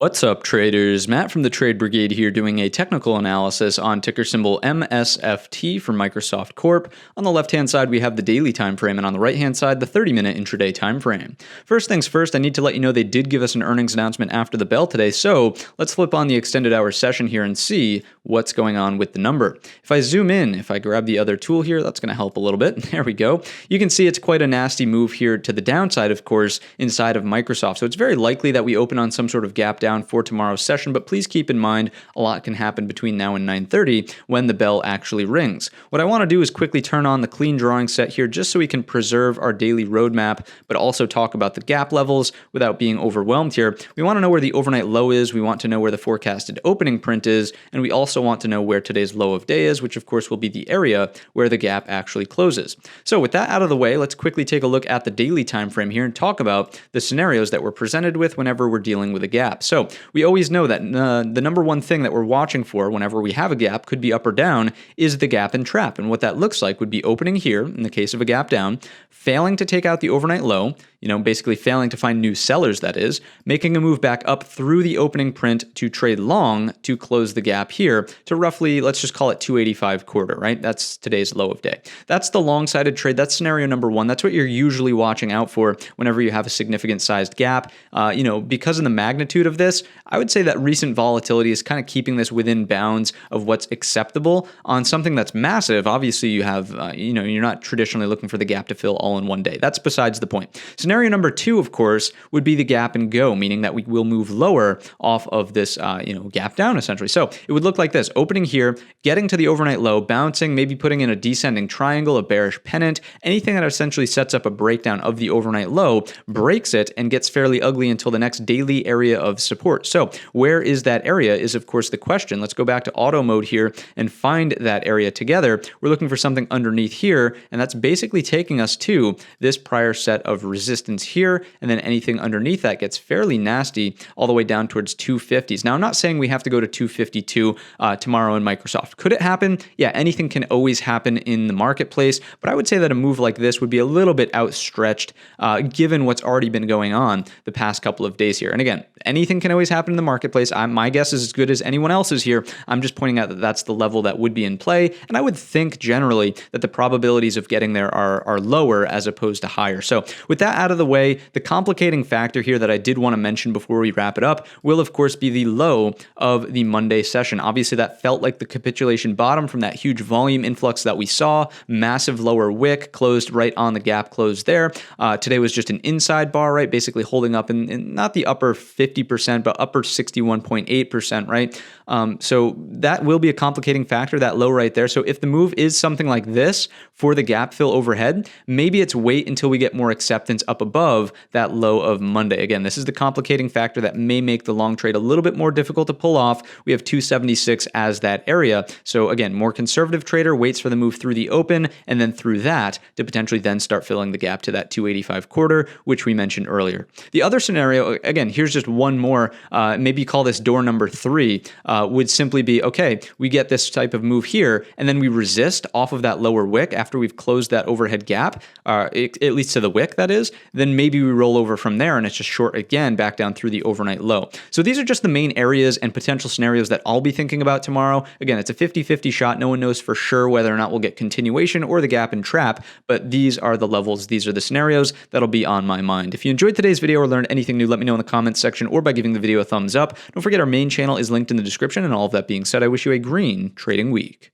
What's up, traders? Matt from the Trade Brigade here doing a technical analysis on ticker symbol MSFT for Microsoft Corp. On the left-hand side, we have the daily time frame, and on the right-hand side, the 30-minute intraday time frame. First things first, I need to let you know they did give us an earnings announcement after the bell today, so let's flip on the extended hour session here and see what's going on with the number. If I zoom in, if I grab the other tool here, that's going to help a little bit. There we go. You can see it's quite a nasty move here to the downside, of course, inside of Microsoft. So it's very likely that we open on some sort of gap down for tomorrow's session, but please keep in mind a lot can happen between now and 9:30 when the bell actually rings. What I want to do is quickly turn on the clean drawing set here just so we can preserve our daily roadmap, but also talk about the gap levels without being overwhelmed here. We want to know where the overnight low is, we want to know where the forecasted opening print is, and we also want to know where today's low of day is, which of course will be the area where the gap actually closes. So with that out of the way, let's quickly take a look at the daily time frame here and talk about the scenarios that we're presented with whenever we're dealing with a gap. So we always know that the number one thing that we're watching for whenever we have a gap, could be up or down, is the gap and trap. And what that looks like would be opening here, in the case of a gap down, failing to take out the overnight low, basically failing to find new sellers, that is, making a move back up through the opening print to trade long to close the gap here to roughly, let's just call it 285 quarter, right? That's today's low of day. That's the long-sided trade. That's scenario number one. That's what you're usually watching out for whenever you have a significant sized gap. Because of the magnitude of this, I would say that recent volatility is kind of keeping this within bounds of what's acceptable. On something that's massive, obviously you have, you're not traditionally looking for the gap to fill all in one day. That's besides the point. Scenario number two, of course, would be the gap and go, meaning that we will move lower off of this, gap down essentially. So it would look like this: opening here, getting to the overnight low, bouncing, maybe putting in a descending triangle, a bearish pennant, anything that essentially sets up a breakdown of the overnight low, breaks it, and gets fairly ugly until the next daily area of support. So where is that area is, of course, the question. Let's go back to auto mode here and find that area together. We're looking for something underneath here, and that's basically taking us to this prior set of resistance here, and then anything underneath that gets fairly nasty all the way down towards 250s. Now, I'm not saying we have to go to 252 tomorrow in Microsoft. Could it happen? Yeah, anything can always happen in the marketplace, but I would say that a move like this would be a little bit outstretched given what's already been going on the past couple of days here. And again, anything can always happen in the marketplace. My guess is as good as anyone else's here. I'm just pointing out that that's the level that would be in play, and I would think generally that the probabilities of getting there are lower as opposed to higher. So with that out of the way, the complicating factor here that I did want to mention before we wrap it up will, of course, be the low of the Monday session. Obviously, that felt like the capitulation bottom from that huge volume influx that we saw. Massive lower wick, closed right on the gap close there. Today was just an inside bar, right? Basically holding up in not the upper 50%, but upper 61.8%, right? So that will be a complicating factor, that low right there. So if the move is something like this for the gap fill overhead, maybe it's wait until we get more acceptance up above that low of Monday. Again, this is the complicating factor that may make the long trade a little bit more difficult to pull off. We have 276 as that area. So again, more conservative trader waits for the move through the open and then through that to potentially then start filling the gap to that 285 quarter, which we mentioned earlier. The other scenario, again, here's just one more, maybe call this door number 3, would simply be, okay, we get this type of move here, and then we resist off of that lower wick after we've closed that overhead gap, at least to the wick, that is, then maybe we roll over from there and it's just short again back down through the overnight low. So these are just the main areas and potential scenarios that I'll be thinking about tomorrow. Again, it's a 50-50 shot. No one knows for sure whether or not we'll get continuation or the gap and trap, but these are the levels, these are the scenarios that'll be on my mind. If you enjoyed today's video or learned anything new, let me know in the comments section or by giving the video a thumbs up. Don't forget our main channel is linked in the description, and all of that being said, I wish you a green trading week.